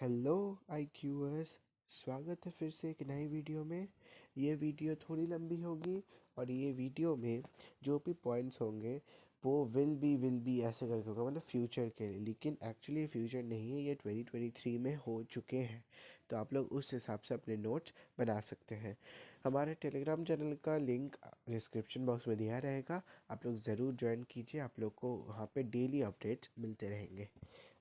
Hello आईक्यूअर्स। स्वागत है फिर से एक नई वीडियो में। ये वीडियो थोड़ी लंबी होगी और ये वीडियो में जो भी पॉइंट्स होंगे वो विल बी ऐसे करके होगा, मतलब फ्यूचर के लिए। लेकिन एक्चुअली फ्यूचर नहीं है, ये 2023 में हो चुके हैं। तो आप लोग उस हिसाब से अपने नोट्स बना सकते हैं। हमारे टेलीग्राम चैनल का लिंक डिस्क्रिप्शन बॉक्स में दिया रहेगा, आप लोग ज़रूर ज्वाइन कीजिए। आप लोग को वहाँ पे डेली अपडेट्स मिलते रहेंगे।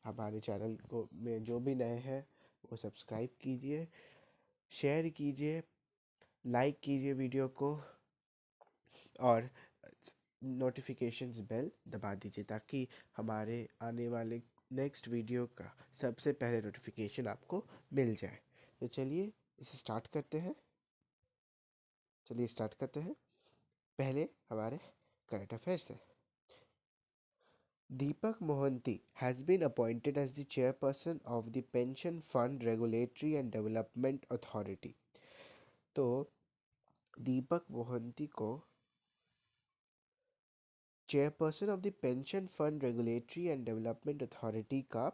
हमारे चैनल को में जो भी नए हैं वो सब्सक्राइब कीजिए, शेयर कीजिए, लाइक कीजिए वीडियो को और नोटिफिकेशंस बेल दबा दीजिए ताकि हमारे आने वाले नेक्स्ट वीडियो का सबसे पहले नोटिफिकेशन आपको मिल जाए। तो चलिए इसे स्टार्ट करते हैं। पहले हमारे करंट अफेयर से। Deepak Mohanty has been appointed as the chairperson of the Pension Fund Regulatory and Development Authority. तो दीपक मोहंती को chairperson of the pension fund regulatory and development authority का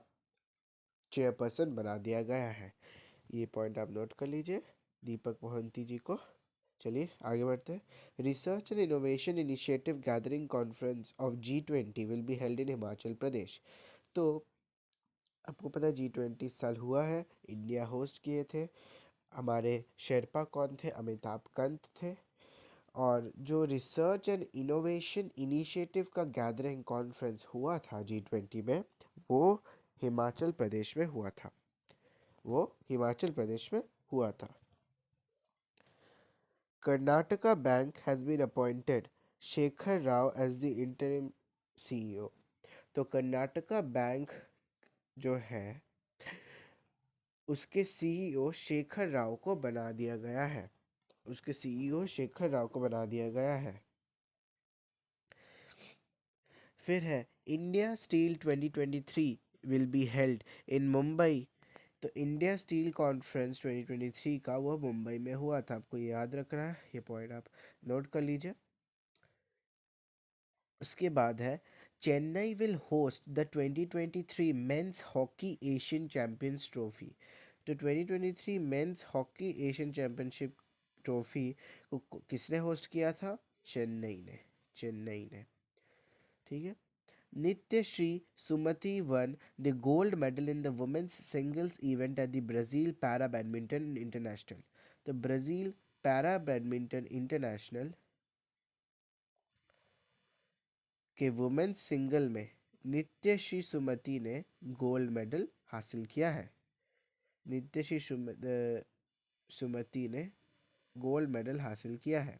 चेयरपर्सन बना दिया गया है। ये पॉइंट आप नोट कर लीजिए दीपक मोहंती जी को। चलिए आगे बढ़ते हैं। Research and innovation initiative gathering conference of G20 will be held in Himachal Pradesh. तो आपको पता है G20 साल हुआ है, इंडिया होस्ट किए थे। हमारे शेरपा कौन थे? अमिताभ कांत थे। और जो रिसर्च एंड इनोवेशन इनिशिएटिव का गैदरिंग कॉन्फ्रेंस हुआ था G20 में, वो हिमाचल प्रदेश में हुआ था। Karnataka bank has been appointed Shekhar Rao as the interim CEO। तो कर्नाटका बैंक जो है उसके CEO शेखर राव को बना दिया गया है। फिर है India steel 2023 will be held इन मुंबई। तो इंडिया स्टील कॉन्फ्रेंस 2023 का वह मुंबई में हुआ था। आपको ये याद रखना है, ये पॉइंट आप नोट कर लीजिए। उसके बाद है Chennai will host the 2023 men's hockey Asian champions trophy. तो 2023 men's hockey Asian championship trophy को किसने होस्ट किया था? चेन्नई ने। ठीक है। Nithyasri Sumathi won the gold medal in the women's singles event at the Brazil para badminton international. तो ब्राज़ील पैरा बैडमिंटन इंटरनेशनल के वुमेन्स सिंगल में नित्यश्री सुमति ने गोल्ड मेडल हासिल किया है। सुमति ने गोल्ड मेडल हासिल किया है।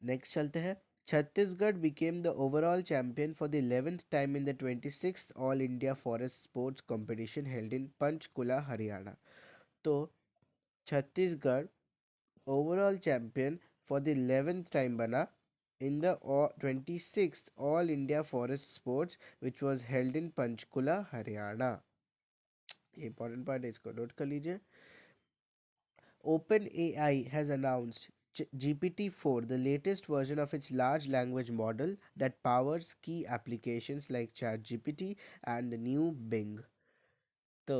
नेक्स्ट चलते हैं। Chhattisgarh became the overall champion for the 11th time in the 26th All India Forest Sports Competition held in Panchkula Haryana. तो Chhattisgarh overall champion for the 11th time बना in the 26th all India forest sports which was held in Panchkula Haryana. ये important part है, इसको note कर लीजिए। OpenAI has announced GPT-4, the latest version of its large language model that powers key applications like ChatGPT and the new Bing. तो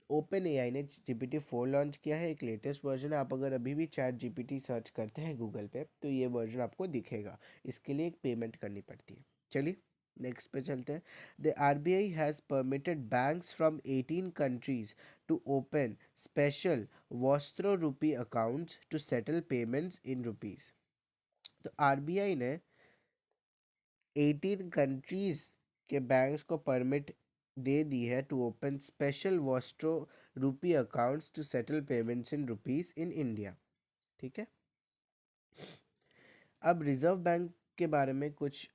OpenAI ने GPT-4 launch किया है, एक लेटेस्ट वर्जन है। आप अगर अभी भी ChatGPT सर्च करते हैं गूगल पे तो ये वर्जन आपको दिखेगा। इसके लिए एक पेमेंट करनी पड़ती है। चलिए नेक्स्ट पे चलते हैं। The RBI has permitted banks from 18 countries to open special vostro rupee accounts to settle payments in rupees. तो RBI ने 18 कंट्रीज के बैंक्स को परमिट दे दी है to open special vostro rupee accounts to settle payments in rupees in India. ठीक है। अब रिजर्व बैंक के बारे में कुछ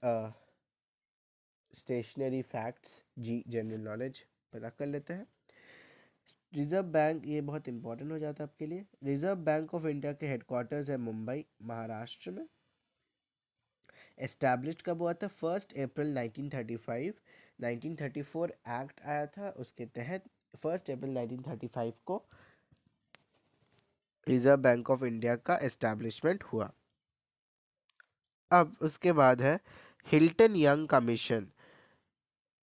stationary facts G general knowledge पता कर लेते हैं। रिजर्व बैंक, ये बहुत इंपॉर्टेंट हो जाता है आपके लिए। रिजर्व बैंक ऑफ इंडिया के हेडक्वार्टर्स है मुंबई महाराष्ट्र में। एस्टैब्लिश्ड कब हुआ था? 1 अप्रैल 1935। 1934 एक्ट आया था, उसके तहत 1 अप्रैल 1935 को रिजर्व बैंक ऑफ इंडिया का एस्टैब्लिशमेंट हुआ। अब उसके बाद है Hilton Young commission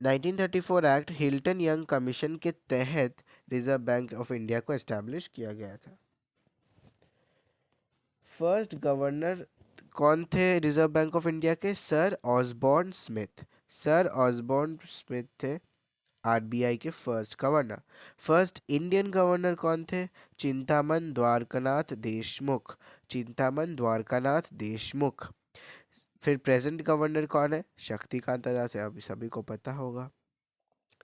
1934 act Hilton Young commission के तहत रिजर्व बैंक ऑफ इंडिया को एस्टैब्लिश किया गया था। फर्स्ट गवर्नर कौन थे रिजर्व बैंक ऑफ इंडिया के? Sir Osborne Smith. Sir Osborne Smith थे आरबीआई के first governor. First Indian governor कौन थे? चिंतामन द्वारकानाथ देशमुख। चिंतामन द्वारकानाथ देशमुख। फिर प्रेजेंट गवर्नर कौन है? शक्तिकांत दास, अभी सभी को पता होगा।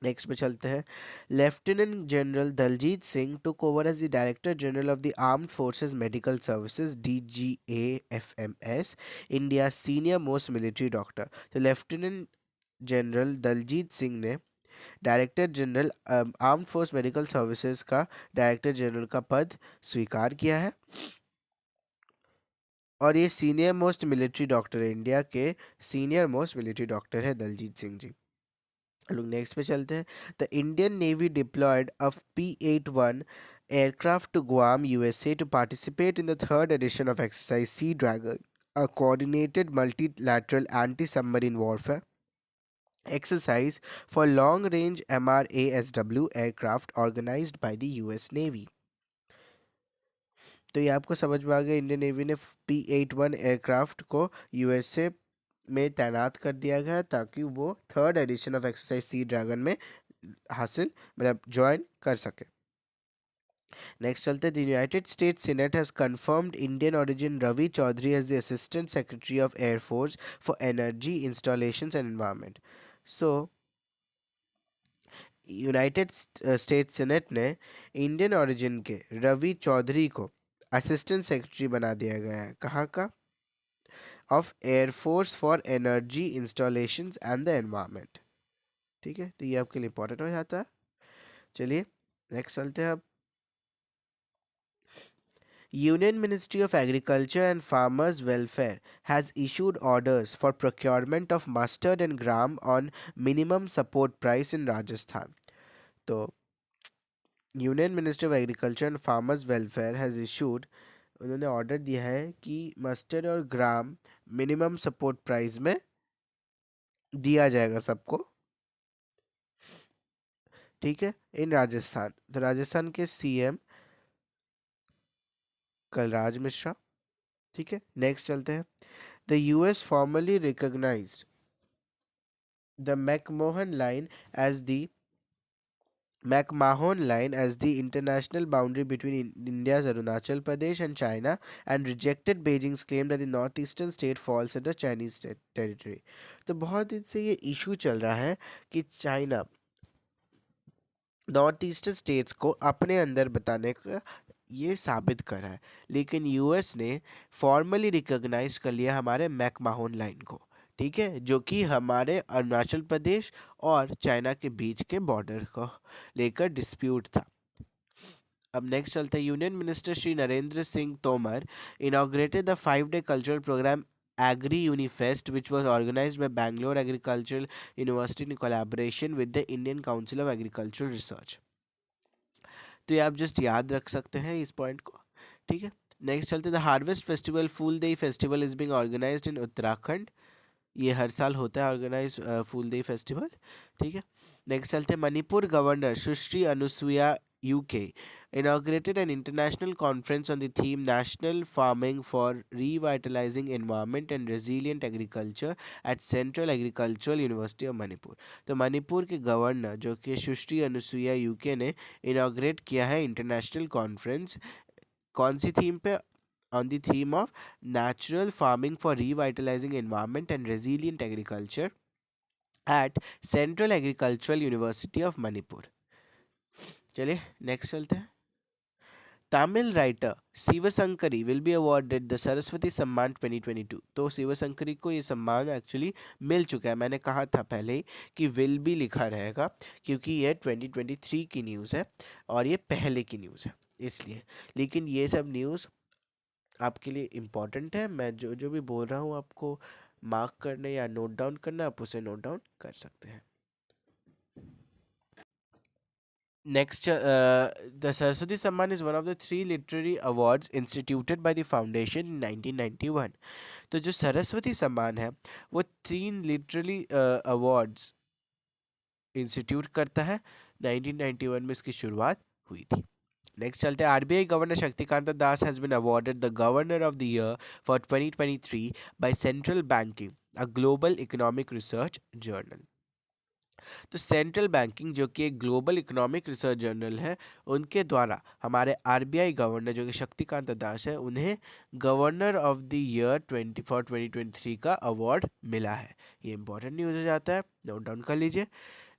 नेक्स्ट पे चलते हैं। Lieutenant general Daljit Singh took over as the director general of the armed forces medical services DGAFMS, India senior most military doctor. तो लेफ्टिनेंट जनरल दलजीत सिंह ने director general armed force medical services का डायरेक्टर जनरल का पद स्वीकार किया है और ये सीनियर मोस्ट मिलिट्री डॉक्टर है, इंडिया के सीनियर मोस्ट मिलिट्री डॉक्टर है दलजीत सिंह जी। लोग नेक्स्ट पे चलते हैं। The Indian navy deployed a P-81 aircraft to Guam, USA to participate in the third edition of exercise Sea Dragon, a coordinated multilateral anti-submarine warfare exercise for long-range MRASW aircraft organized by the US Navy। तो ये आपको समझ में आ गया, Indian navy ने P-81 aircraft को USA में तैनात कर दिया गया ताकि वो third edition of exercise sea dragon में हासिल मतलब ज्वाइन कर सके। नेक्स्ट चलते हैं। The United States senate has confirmed Indian origin Ravi Chaudhary as the assistant secretary of air force for energy installations and environment. So United States senate ने Indian origin के रवि चौधरी को असिस्टेंट सेक्रेटरी बना दिया गया है। कहाँ का? Of air force for energy installations and the environment. ठीक है, तो ये आपके लिए इंपॉर्टेंट हो जाता है। चलिए नेक्स्ट चलते हैं अब। Union Ministry of Agriculture and Farmers Welfare has issued orders for procurement of mustard and gram on minimum support price in Rajasthan. तो union ministry of agriculture and farmers welfare has issued, उन्होंने order दिया है कि mustard और ग्राम minimum support price में दिया जाएगा सबको। ठीक है, इन राजस्थान। तो राजस्थान के सीएम कलराज मिश्रा। ठीक है, नेक्स्ट चलते हैं। The US formally recognised the McMahon line as the McMahon Line as the international boundary between India's Arunachal Pradesh and China, and rejected Beijing's claim that the northeastern state falls under Chinese territory। तो बहुत दिन से ये issue चल रहा है कि China north eastern states को अपने अंदर बताने का ये साबित करा है, लेकिन यूएस ने फॉर्मली रिकॉग्नाइज कर लिया हमारे मैकमाहोन लाइन को। ठीक है, जो कि हमारे अरुणाचल प्रदेश और चाइना के बीच के बॉर्डर को लेकर डिस्प्यूट था। अब नेक्स्ट चलते हैं। Union minister Shri Narendra Singh Tomar inaugurated the 5-day cultural programme Agri Unifest, which was organized by Bangalore Agricultural University in collaboration with the Indian Council of Agricultural Research। तो ये आप जस्ट याद रख सकते हैं इस पॉइंट को। ठीक है, नेक्स्ट चलते हैं। The harvest festival Phooldei festival is being organised in Uttarakhand. ये हर साल होता है ऑर्गेनाइज फूलदेई फेस्टिवल। ठीक है, नेक्स्ट चलते हैं। Manipur governor Sushri Anusuiya UK inaugurated an international conference on the theme National Farming for Revitalizing Environment and Resilient Agriculture at Central Agricultural University of Manipur। तो मणिपुर के गवर्नर जो कि सुश्री अनुसुईया यूके ने इनाग्रेट किया है इंटरनेशनल कॉन्फ्रेंस, कौन सी थीम पे? on the theme of natural farming for revitalizing environment and resilient agriculture at Central Agricultural University of Manipur। चलिए नेक्स्ट चलते हैं। Tamil writer Shivshankari will be awarded the Saraswati सम्मान 2022। तो शिवशंकरी को ये सम्मान एक्चुअली मिल चुका है। मैंने कहा था पहले ही कि विल बी लिखा रहेगा क्योंकि ये 2023 की न्यूज़ है और ये पहले की न्यूज़ है इसलिए। लेकिन ये सब न्यूज़ आपके लिए इम्पॉर्टेंट है। मैं जो जो भी बोल रहा हूँ आपको मार्क करने या नोट डाउन करना, आप उसे नोट डाउन कर सकते हैं। Next, the Saraswati Samman is one of the 3 literary awards instituted by the foundation in 1991। तो जो सरस्वती सम्मान है वो 3 लिटरेरी अवार्ड्स इंस्टीट्यूट करता है। 1991 में इसकी शुरुआत हुई थी। नेक्स्ट चलते हैं, RBI governor Shaktikanta Das has been awarded the governor of the year for 2023 by central banking, a global economic research journal. तो सेंट्रल बैंकिंग जो कि एक ग्लोबल इकोनॉमिक रिसर्च जर्नल है, उनके द्वारा हमारे आरबीआई गवर्नर जो कि शक्तिकांत दास है, उन्हें गवर्नर ऑफ द ईयर 2023 का अवार्ड मिला है। ये इंपॉर्टेंट न्यूज़ हो जाता है, नोट डाउन कर लीजिए।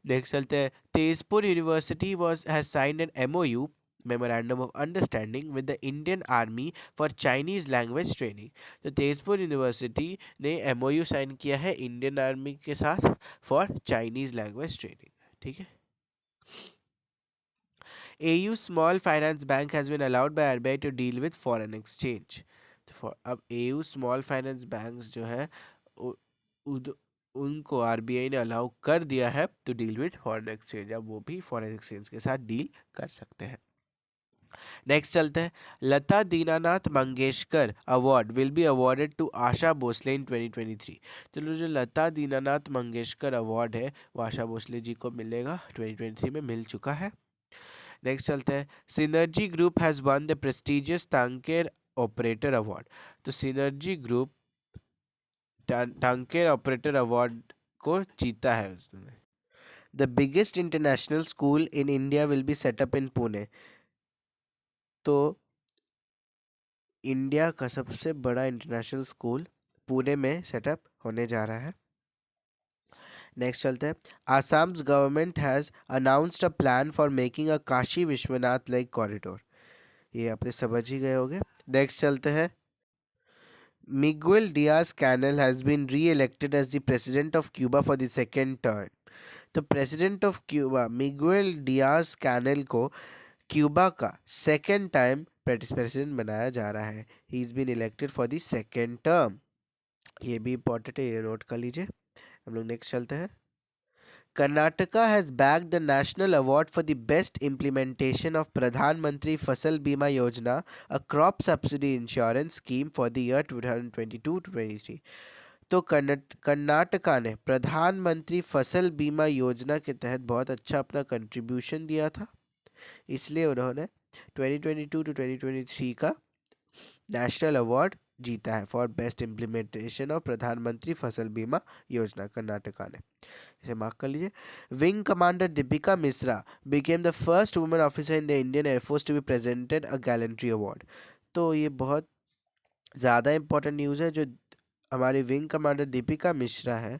नेक्स्ट चलते हैं, Tezpur university was has signed an MOU memorandum of understanding with the Indian army for Chinese language training. तो तेजपुर यूनिवर्सिटी ने एमओयू साइन किया है इंडियन आर्मी के साथ फॉर चाइनीज लैंग्वेज ट्रेनिंग। ठीक है। AU small finance bank has been allowed by RBI to deal with foreign exchange. अब AU small finance bank जो है उ, उद, उनको आरबीआई ने अलाउ कर दिया है to deal with foreign exchange. अब वो भी फॉरेन एक्सचेंज के साथ डील कर सकते हैं। नेक्स्ट चलते हैं, Lata Dinanath Mangeshkar award will be awarded to Asha Bhosle in 2023। चलो, जो लता दीनानाथ मंगेशकर अवार्ड है वो आशा भोसले जी को मिलेगा, 2023 में मिल चुका है। नेक्स्ट चलते हैं, Synergy Group has won the prestigious tanker operator award. तो Synergy Group tanker operator award को जीता है उसने। The biggest international school in India will be set up in Pune. तो इंडिया का सबसे बड़ा इंटरनेशनल स्कूल पुणे में सेटअप होने जा रहा है। नेक्स्ट चलते हैं, Assam's government has announced a plan for making a Kashi Vishwanath like corridor. ये आपने समझ ही गए होंगे। नेक्स्ट चलते हैं, Miguel Diaz-Canel has been re-elected as the president of Cuba for the second term. तो president of Cuba Miguel Diaz Canel को Cuba का सेकेंड टाइम प्रेसिडेंट बनाया जा रहा है। He is been elected for the second term. ये भी important है, ये नोट कर लीजिए। हम लोग नेक्स्ट चलते हैं, Karnataka has bagged the national award for the best implementation of Pradhan Mantri Fasal Bima Yojana, a crop subsidy insurance scheme for the year 2022-23। तो कर्नाटका ने प्रधानमंत्री फसल बीमा योजना के तहत बहुत अच्छा अपना कंट्रीब्यूशन दिया था, इसलिए उन्होंने 2022 टू 2023 का नेशनल अवार्ड जीता है फॉर बेस्ट इम्प्लीमेंटेशन ऑफ प्रधानमंत्री फसल बीमा योजना, कर्नाटका ने। इसे मार्क कर लीजिए। Wing commander Deepika Mishra became the first women officer in the Indian air force to be presented a gallantry award. तो ये बहुत ज़्यादा इंपॉर्टेंट न्यूज़ है। जो हमारी विंग कमांडर दीपिका मिश्रा है,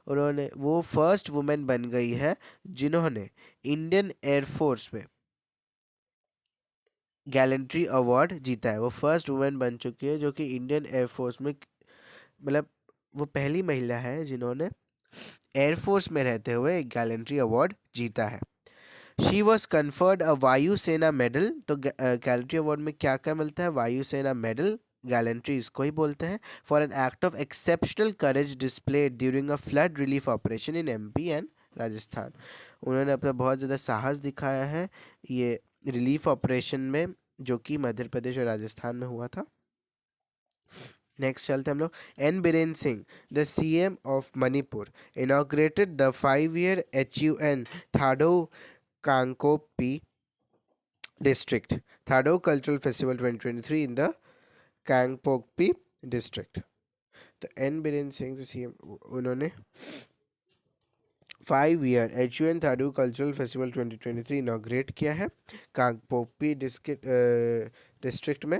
उन्होंने वो फर्स्ट वुमेन बन गई है जिन्होंने इंडियन एयरफोर्स में गैलेंट्री अवार्ड जीता है। वो फर्स्ट वुमेन बन चुकी है जो कि इंडियन एयरफोर्स में, मतलब वो पहली महिला है जिन्होंने एयरफोर्स में रहते हुए एक गैलेंट्री अवार्ड जीता है। शी वॉज कन्फर्ड अ वायुसेना मेडल। तो गैलेंट्री अवार्ड में क्या क्या मिलता है? वायुसेना मेडल, गैलेंट्री इसको ही बोलते हैं, for an act of exceptional courage displayed during a flood relief operation in MP and Rajasthan. उन्होंने अपना बहुत ज़्यादा साहस दिखाया है ये रिलीफ ऑपरेशन में, जो कि मध्य प्रदेश और राजस्थान में हुआ था। नेक्स्ट चलते हैं हम लोग, N Biren Singh the CM of Manipur inaugurated the 5-year HUN Thadou Kangpokpi district Thadou cultural festival 2023 in the Kangpokpi district. तो एन बीरेन सिंह जो सीएम, उन्होंने 5-year HUN Thadou cultural festival 2023 inaugurate किया है कांगपोकपी डिस्ट्रिक्ट में।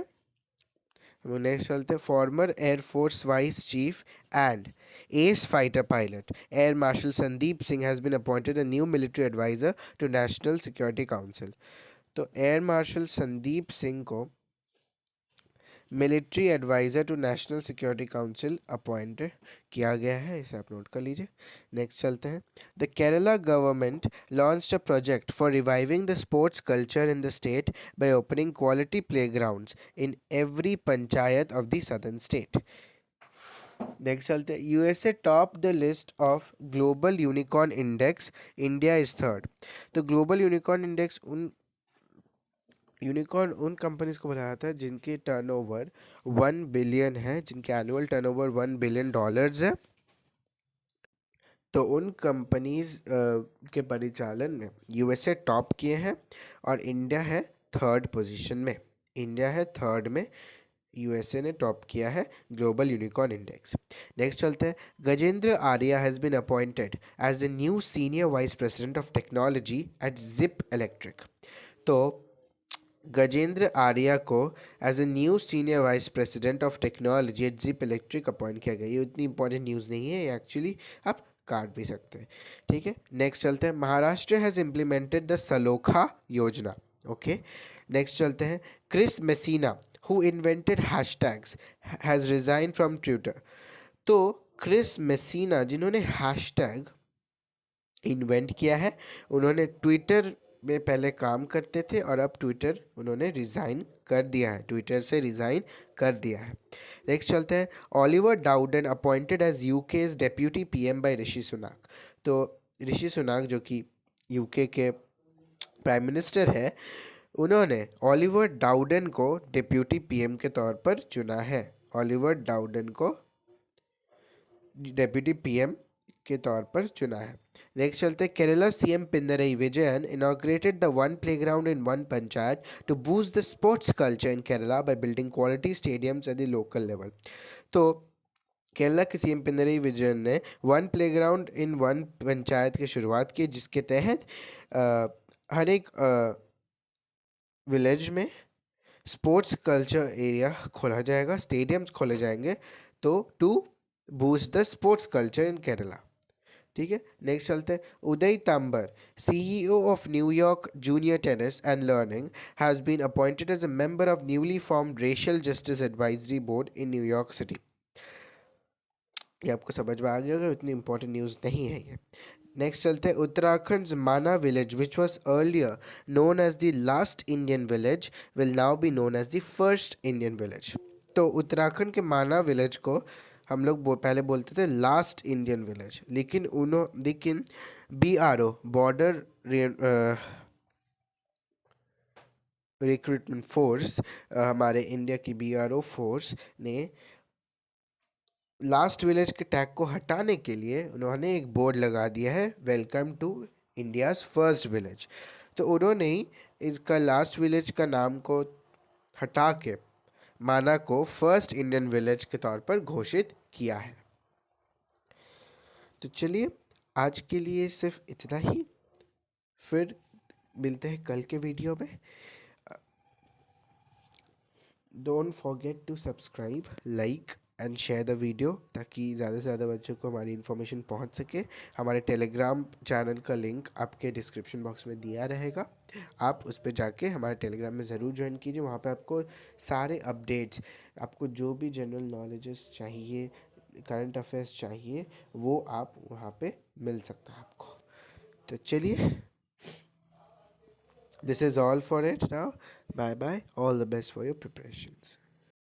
नेक्स्ट चलते हैं, former air force vice chief and ace fighter pilot air marshal Sandeep Singh has been appointed a new military adviser to national security council. तो air marshal Sandeep Singh को military adviser to national security council appointed किया गया है, इसे आप note कर लीजिए। Next चलते हैं, the Kerala government launched a project for reviving the sports culture in the state by opening quality playgrounds in every panchayat of the southern state. Next चलते हैं, USA top the list of global unicorn index, India is third. तो global unicorn index unicorn उन companies को बनाया था जिनकी turnover 1 billion है, जिनके एनुअल टर्नओवर $1 बिलियन है। तो उन कंपनीज के परिचालन में यूएसए टॉप किए हैं और इंडिया है थर्ड पोजीशन में। इंडिया है थर्ड में, यूएसए ने टॉप किया है ग्लोबल यूनिकॉर्न इंडेक्स। नेक्स्ट चलते हैं। Gajendra Arya has been appointed as the new senior vice president of technology at Zypp Electric. तो गजेंद्र आर्या को as a new senior vice president of technology at Zypp Electric appoint किया गया। ये उतनी इंपॉर्टेंट न्यूज़ नहीं है, ये एक्चुअली आप काट भी सकते हैं, ठीक है। नेक्स्ट चलते हैं। महाराष्ट्र हैज़ इम्प्लीमेंटेड द सलोखा योजना। ओके, नेक्स्ट चलते हैं। Chris Messina who invented hashtags has resign from Twitter. तो क्रिस मेसीना जिन्होंने हैशटैग इन्वेंट किया है, उन्होंने ट्विटर में पहले काम करते थे और अब ट्विटर उन्होंने रिज़ाइन कर दिया है, ट्विटर से रिज़ाइन कर दिया है। नेक्स्ट चलते हैं। Oliver Dowden appointed as UK's deputy PM by Rishi Sunak. तो ऋषि सुनाक जो कि यूके के प्राइम मिनिस्टर है, उन्होंने ऑलिवर डाउडन को डेप्यूटी पीएम के तौर पर चुना है। ऑलिवर डाउडन को डेप्यूटी पीएम के तौर पर चुना है। नेक्स्ट चलते हैं। Kerala CM Pinarayi Vijayan inaugurated the one playground in one panchayat to boost the sports culture in Kerala by building quality stadiums at the local level. तो केरला के सीएम पिनरई विजयन ने one playground in one panchayat की शुरुआत की, जिसके तहत हर एक विलेज में स्पोर्ट्स कल्चर एरिया खोला जाएगा, स्टेडियम्स खोले जाएंगे, तो to boost the sports culture in Kerala, ठीक है। नेक्स्ट चलते हैं। Uday Tambar CEO of New York junior tennis and learning has been appointed as a member of newly formed racial justice advisory board in New York city. ये आपको समझ में आ गया होगा, इतनी इंपॉर्टेंट न्यूज़ नहीं है ये। नेक्स्ट चलते हैं। Uttarakhand Mana village which was earlier known as the last Indian village will now be known as the first Indian village. तो उत्तराखंड के माना विलेज को हम लोग पहले बोलते थे लास्ट इंडियन विलेज, लेकिन BRO बॉर्डर रिक्रूटमेंट फोर्स, हमारे इंडिया की BRO फोर्स ने लास्ट विलेज के टैग को हटाने के लिए उन्होंने एक बोर्ड लगा दिया है, welcome to India's first village. तो उन्होंने ही इसका लास्ट विलेज का नाम को हटा के माना को फर्स्ट इंडियन विलेज के तौर पर घोषित किया है। तो चलिए आज के लिए सिर्फ इतना ही, फिर मिलते हैं कल के वीडियो में। Don't forget to subscribe, like and share the video, ताकि ज़्यादा से ज़्यादा बच्चों को हमारी इन्फॉर्मेशन पहुंच सके। हमारे टेलीग्राम चैनल का लिंक आपके डिस्क्रिप्शन बॉक्स में दिया रहेगा, आप उस पर जाके हमारे टेलीग्राम में ज़रूर ज्वाइन कीजिए। वहाँ पे आपको सारे अपडेट्स, आपको जो भी जनरल नॉलेजेस चाहिए, करंट अफेयर्स चाहिए, वो आप वहाँ पे मिल सकता है आपको। तो चलिए, this is all for it now. Bye bye, all the best for your preparations.